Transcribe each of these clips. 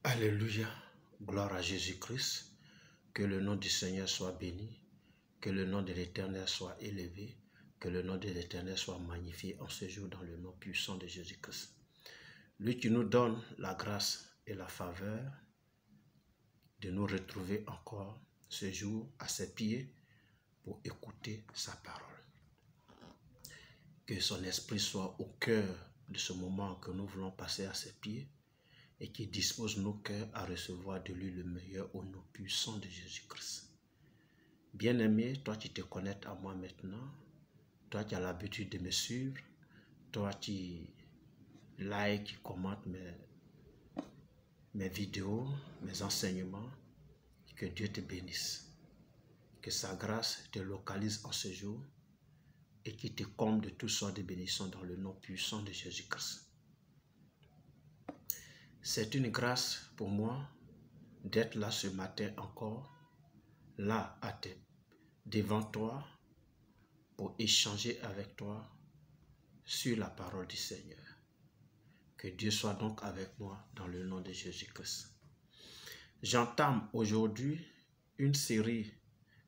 Alléluia, gloire à Jésus-Christ, que le nom du Seigneur soit béni, que le nom de l'Éternel soit élevé, que le nom de l'Éternel soit magnifié en ce jour dans le nom puissant de Jésus-Christ. Lui qui nous donne la grâce et la faveur de nous retrouver encore ce jour à ses pieds pour écouter sa parole. Que son esprit soit au cœur de ce moment que nous voulons passer à ses pieds et qui dispose nos cœurs à recevoir de lui le meilleur au nom puissant de Jésus-Christ. Bien-aimé, toi qui te connectes à moi maintenant, toi qui as l'habitude de me suivre, toi qui like, qui commente mes vidéos, mes enseignements, que Dieu te bénisse. Que sa grâce te localise en ce jour et qu'il te comble de toutes sortes de bénédictions dans le nom puissant de Jésus-Christ. C'est une grâce pour moi d'être là ce matin encore, là devant toi, pour échanger avec toi sur la parole du Seigneur. Que Dieu soit donc avec moi dans le nom de Jésus-Christ. J'entame aujourd'hui une série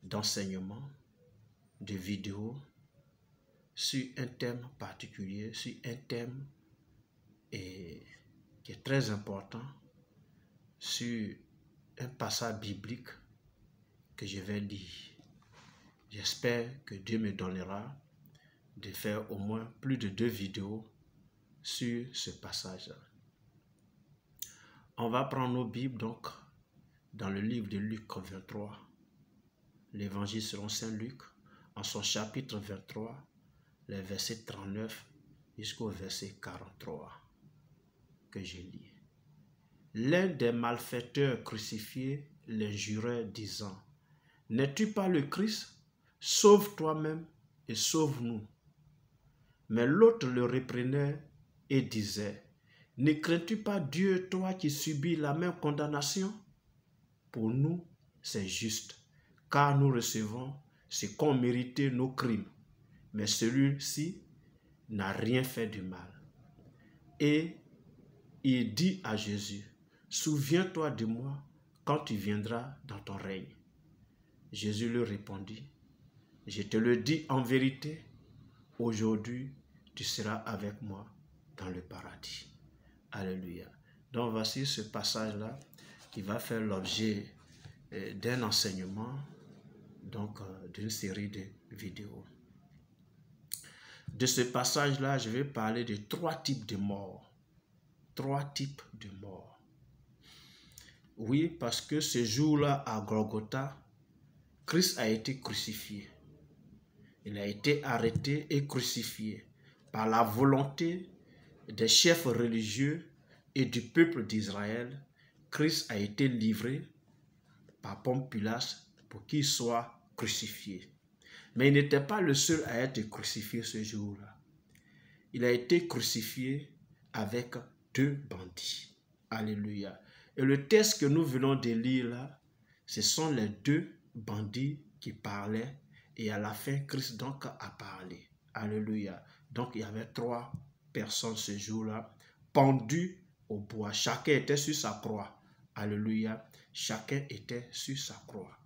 d'enseignements, de vidéos sur un thème particulier, sur un thème qui est très important, sur un passage biblique que je vais lire. J'espère que Dieu me donnera de faire au moins plus de 2 vidéos sur ce passage-là. On va prendre nos Bibles donc dans le livre de Luc 23, l'évangile selon Saint Luc, en son chapitre 23, les versets 39 jusqu'au verset 43 que je lis. L'un des malfaiteurs crucifiés l'injurait, disant: « N'es-tu pas le Christ? Sauve toi-même et sauve-nous. » Mais l'autre le reprenait et disait: « Ne crains-tu pas Dieu, toi qui subis la même condamnation? Pour nous, c'est juste, car nous recevons ce qu'ont mérité nos crimes. Mais celui-ci n'a rien fait de mal. » Et il dit à Jésus: « Souviens-toi de moi quand tu viendras dans ton règne. » Jésus lui répondit: « Je te le dis en vérité, aujourd'hui tu seras avec moi dans le paradis. » Alléluia. Donc voici ce passage-là qui va faire l'objet d'un enseignement, donc d'une série de vidéos. De ce passage-là, je vais parler de 3 types de morts. 3 types de morts. Oui, parce que ce jour-là, à Golgotha, Christ a été crucifié. Il a été arrêté et crucifié par la volonté des chefs religieux et du peuple d'Israël. Christ a été livré par Ponce Pilate pour qu'il soit crucifié. Mais il n'était pas le seul à être crucifié ce jour-là. Il a été crucifié avec 2 bandits. Alléluia. Et le texte que nous venons de lire là, ce sont les 2 bandits qui parlaient. Et à la fin, Christ donc a parlé. Alléluia. Donc il y avait 3 personnes ce jour-là, pendues au bois. Chacun était sur sa croix. Alléluia. Chacun était sur sa croix.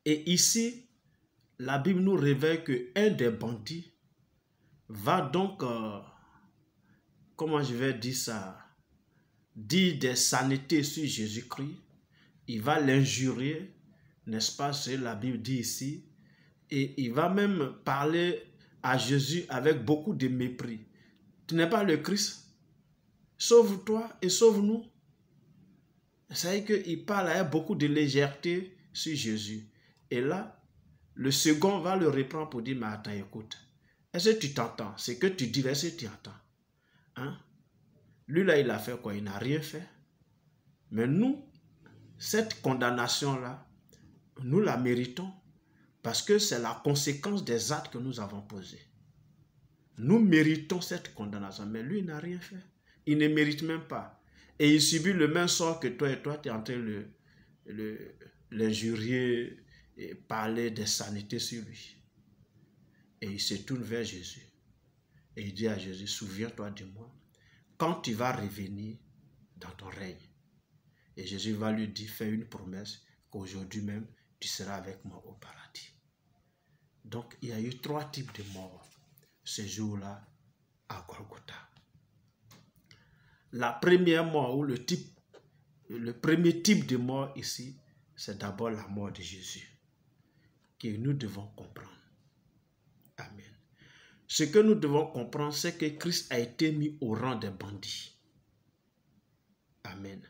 Et ici, la Bible nous révèle qu'un des bandits va donc, comment je vais dire ça, dire des sanités sur Jésus-Christ. Il va l'injurier, n'est-ce pas, c'est la Bible dit ici. Et il va même parler à Jésus avec beaucoup de mépris. Tu n'es pas le Christ? Sauve-toi et sauve-nous. C'est vrai qu'il parle avec beaucoup de légèreté sur Jésus. Et là, le second va le reprendre pour dire: « Mais attends, écoute, est-ce que tu t'entends? C'est que tu dis, est-ce que tu entends? Hein? Lui là, il a fait quoi? Il n'a rien fait. Mais nous, cette condamnation-là, nous la méritons parce que c'est la conséquence des actes que nous avons posés. Nous méritons cette condamnation, mais lui, il n'a rien fait. Il ne mérite même pas. Et il subit le même sort que toi, et toi, tu es en train de l'injurier et parler des sanités sur lui. Et il se tourne vers Jésus. Et il dit à Jésus: « Souviens-toi de moi quand tu vas revenir dans ton règne. Et Jésus va lui dire, fais une promesse qu'aujourd'hui même, tu seras avec moi au paradis. Donc, il y a eu 3 types de morts ce jour-là à Golgotha. La première mort, ou le premier type de mort ici, c'est d'abord la mort de Jésus, que nous devons comprendre. Amen. Ce que nous devons comprendre, c'est que Christ a été mis au rang des bandits. Amen.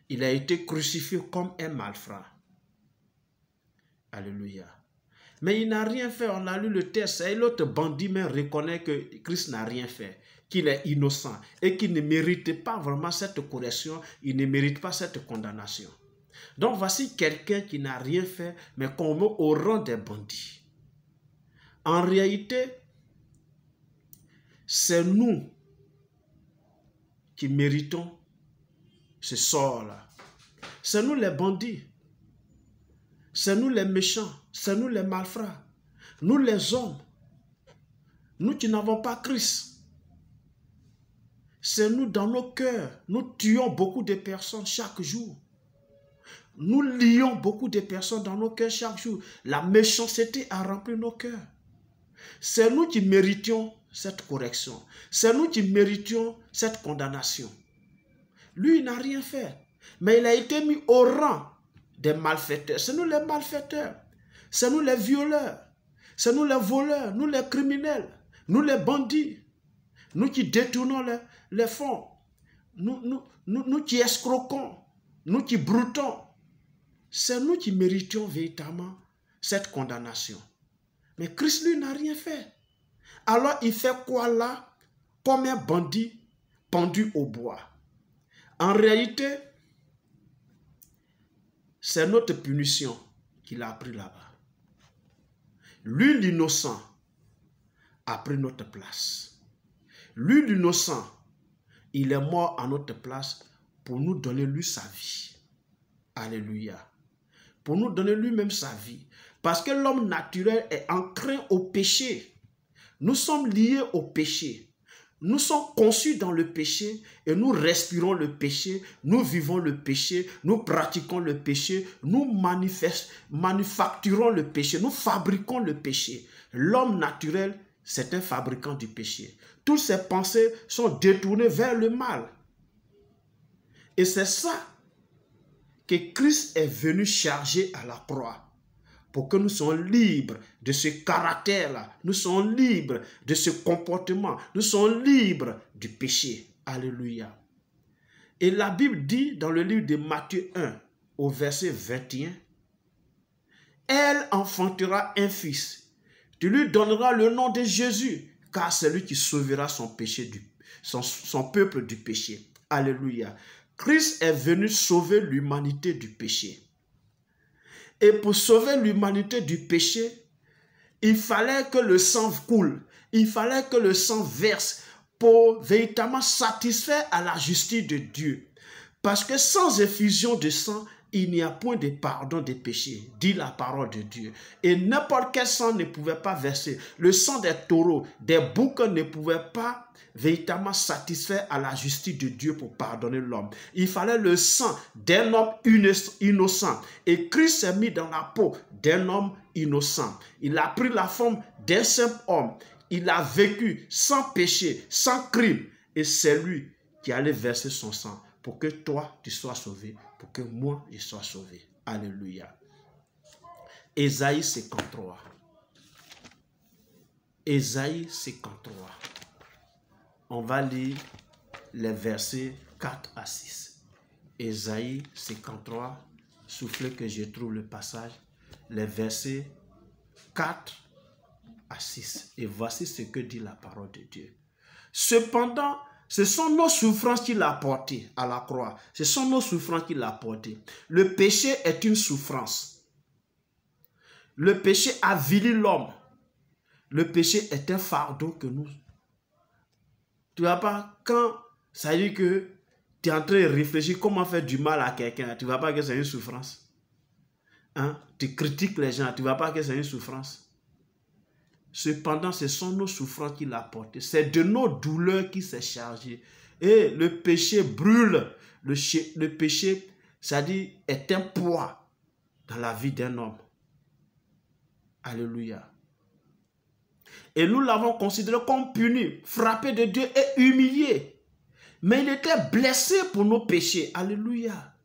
Il a été crucifié comme un malfrat. Alléluia. Mais il n'a rien fait. On a lu le texte. Et l'autre bandit même reconnaît que Christ n'a rien fait, qu'il est innocent et qu'il ne mérite pas vraiment cette correction. Il ne mérite pas cette condamnation. Donc voici quelqu'un qui n'a rien fait, mais qu'on met au rang des bandits. En réalité, c'est nous qui méritons ce sort-là. C'est nous les bandits. C'est nous les méchants. C'est nous les malfrats. Nous les hommes. Nous qui n'avons pas Christ. C'est nous dans nos cœurs. Nous tuons beaucoup de personnes chaque jour. Nous lions beaucoup de personnes dans nos cœurs chaque jour. La méchanceté a rempli nos cœurs. C'est nous qui méritions cette correction. C'est nous qui méritions cette condamnation. Lui, il n'a rien fait. Mais il a été mis au rang des malfaiteurs. C'est nous les malfaiteurs. C'est nous les violeurs. C'est nous les voleurs. Nous les criminels. Nous les bandits. Nous qui détournons les fonds. Nous qui escroquons. Nous qui broutons. C'est nous qui méritions véritablement cette condamnation. Mais Christ, lui, n'a rien fait. Alors, il fait quoi là? Comme un bandit pendu au bois. En réalité, c'est notre punition qu'il a pris là-bas. Lui, l'innocent, a pris notre place. Lui, l'innocent, il est mort à notre place pour nous donner lui sa vie. Alléluia. Pour nous donner lui-même sa vie. Parce que l'homme naturel est ancré au péché. Nous sommes liés au péché. Nous sommes conçus dans le péché et nous respirons le péché, nous vivons le péché, nous pratiquons le péché, nous manufacturons le péché, nous fabriquons le péché. L'homme naturel, c'est un fabricant du péché. Toutes ses pensées sont détournées vers le mal. Et c'est ça que Christ est venu charger à la croix. Pour que nous soyons libres de ce caractère-là. Nous soyons libres de ce comportement. Nous soyons libres du péché. Alléluia. Et la Bible dit dans le livre de Matthieu 1, au verset 21, « Elle enfantera un fils. Tu lui donneras le nom de Jésus, car c'est lui qui sauvera son peuple du péché. » Alléluia. Christ est venu sauver l'humanité du péché. Et pour sauver l'humanité du péché, il fallait que le sang coule. Il fallait que le sang verse pour véritablement satisfaire à la justice de Dieu. Parce que sans effusion de sang, il n'y a point de pardon des péchés, dit la parole de Dieu. Et n'importe quel sang ne pouvait pas verser. Le sang des taureaux, des boucs ne pouvait pas véritablement satisfaire à la justice de Dieu pour pardonner l'homme. Il fallait le sang d'un homme innocent. Et Christ s'est mis dans la peau d'un homme innocent. Il a pris la forme d'un simple homme. Il a vécu sans péché, sans crime. Et c'est lui qui allait verser son sang pour que toi, tu sois sauvé, pour que moi, je sois sauvé. Alléluia. Ésaïe 53. Ésaïe 53. On va lire les versets 4 à 6. Ésaïe 53, soufflez que je trouve le passage, les versets 4 à 6. Et voici ce que dit la parole de Dieu. Cependant, ce sont nos souffrances qu'il a portées à la croix. Ce sont nos souffrances qu'il a portées. Le péché est une souffrance. Le péché avilit l'homme. Le péché est un fardeau que nous... Tu vois pas, quand ça dit que tu es en train de réfléchir comment faire du mal à quelqu'un, tu ne vois pas que c'est une souffrance. Hein? Tu critiques les gens, tu ne vois pas que c'est une souffrance. Cependant, ce sont nos souffrances qu'il a portées. C'est de nos douleurs qu'il s'est chargé. Et le péché brûle. Le péché, c'est-à-dire, est un poids dans la vie d'un homme. Alléluia. Et nous l'avons considéré comme puni, frappé de Dieu et humilié. Mais il était blessé pour nos péchés. Alléluia.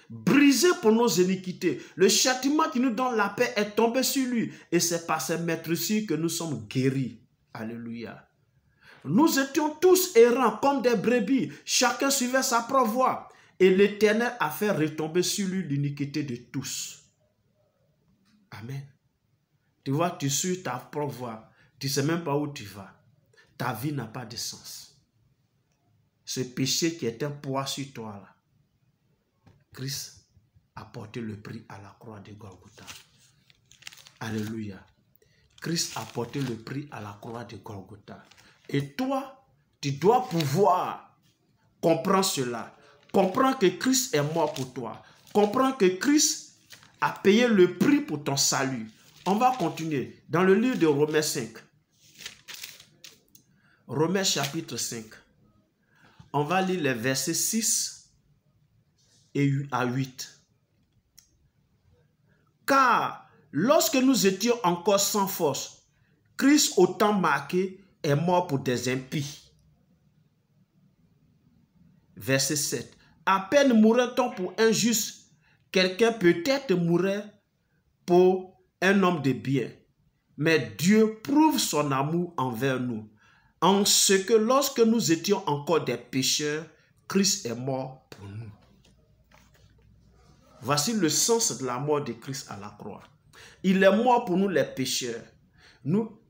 Brisé pour nos iniquités. Le châtiment qui nous donne la paix est tombé sur lui. Et c'est par ses maîtresses que nous sommes guéris. Alléluia. Nous étions tous errants comme des brebis. Chacun suivait sa propre voie. Et l'Éternel a fait retomber sur lui l'iniquité de tous. Amen. Tu vois, tu suis ta propre voie. Tu ne sais même pas où tu vas. Ta vie n'a pas de sens. Ce péché qui est un poids sur toi, là, Christ a porté le prix à la croix de Golgotha. Alléluia. Christ a porté le prix à la croix de Golgotha. Et toi, tu dois pouvoir comprendre cela. Comprends que Christ est mort pour toi. Comprends que Christ a payé le prix pour ton salut. On va continuer dans le livre de Romains 5. Romains chapitre 5. On va lire les versets 6 à 8. Car lorsque nous étions encore sans force, Christ au temps marqué est mort pour des impies. Verset 7. À peine mourrait-on pour un juste, quelqu'un peut-être mourrait pour un homme de bien. Mais Dieu prouve son amour envers nous, en ce que lorsque nous étions encore des pécheurs, Christ est mort pour nous. Voici le sens de la mort de Christ à la croix. Il est mort pour nous les pécheurs.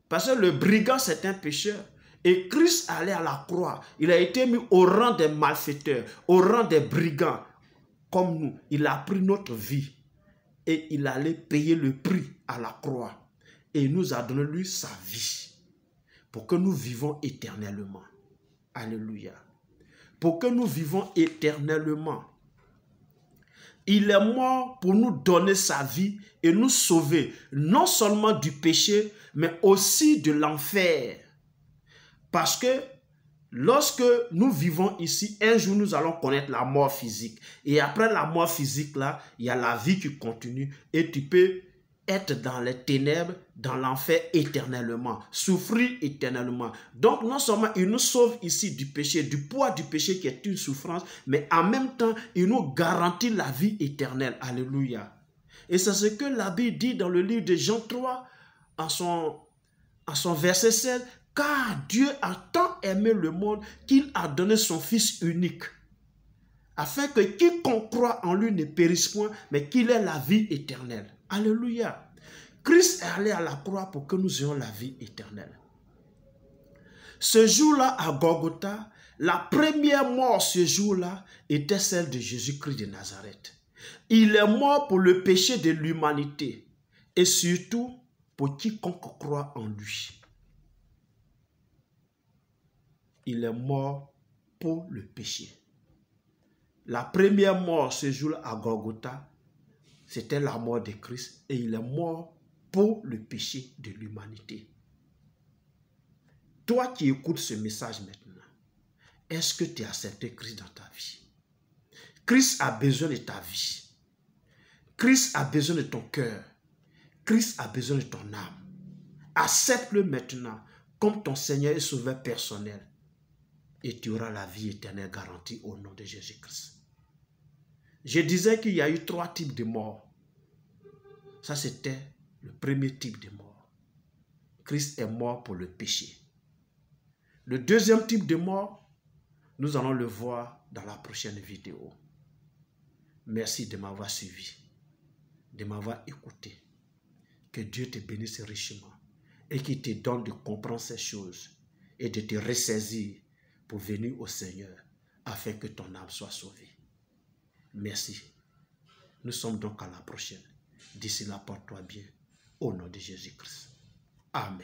Parce que le brigand c'est un pécheur. Et Christ allait à la croix. Il a été mis au rang des malfaiteurs, au rang des brigands. Comme nous, il a pris notre vie. Et il allait payer le prix à la croix. Et il nous a donné lui sa vie. Pour que nous vivons éternellement. Alléluia. Pour que nous vivons éternellement. Il est mort pour nous donner sa vie et nous sauver, non seulement du péché, mais aussi de l'enfer. Parce que lorsque nous vivons ici, un jour nous allons connaître la mort physique. Et après la mort physique, là, il y a la vie qui continue et tu peux être dans les ténèbres, dans l'enfer éternellement, souffrir éternellement. Donc non seulement il nous sauve ici du péché, du poids du péché qui est une souffrance, mais en même temps, il nous garantit la vie éternelle. Alléluia. Et c'est ce que la Bible dit dans le livre de Jean 3, en son verset 16, « Car Dieu a tant aimé le monde qu'il a donné son Fils unique, afin que quiconque croit en lui ne périsse point, mais qu'il ait la vie éternelle. » Alléluia. Christ est allé à la croix pour que nous ayons la vie éternelle. Ce jour-là, à Golgotha, la première mort ce jour-là était celle de Jésus-Christ de Nazareth. Il est mort pour le péché de l'humanité et surtout pour quiconque croit en lui. Il est mort pour le péché. La première mort ce jour-là à Golgotha, c'était la mort de Christ et il est mort pour le péché de l'humanité. Toi qui écoutes ce message maintenant, est-ce que tu as accepté Christ dans ta vie? Christ a besoin de ta vie. Christ a besoin de ton cœur. Christ a besoin de ton âme. Accepte-le maintenant comme ton Seigneur et Sauveur personnel et tu auras la vie éternelle garantie au nom de Jésus-Christ. Je disais qu'il y a eu 3 types de morts. Ça, c'était le premier type de mort. Christ est mort pour le péché. Le deuxième type de mort, nous allons le voir dans la prochaine vidéo. Merci de m'avoir suivi, de m'avoir écouté. Que Dieu te bénisse richement et qu'il te donne de comprendre ces choses et de te ressaisir pour venir au Seigneur afin que ton âme soit sauvée. Merci. Nous sommes donc à la prochaine. D'ici là, porte-toi bien. Au nom de Jésus-Christ. Amen.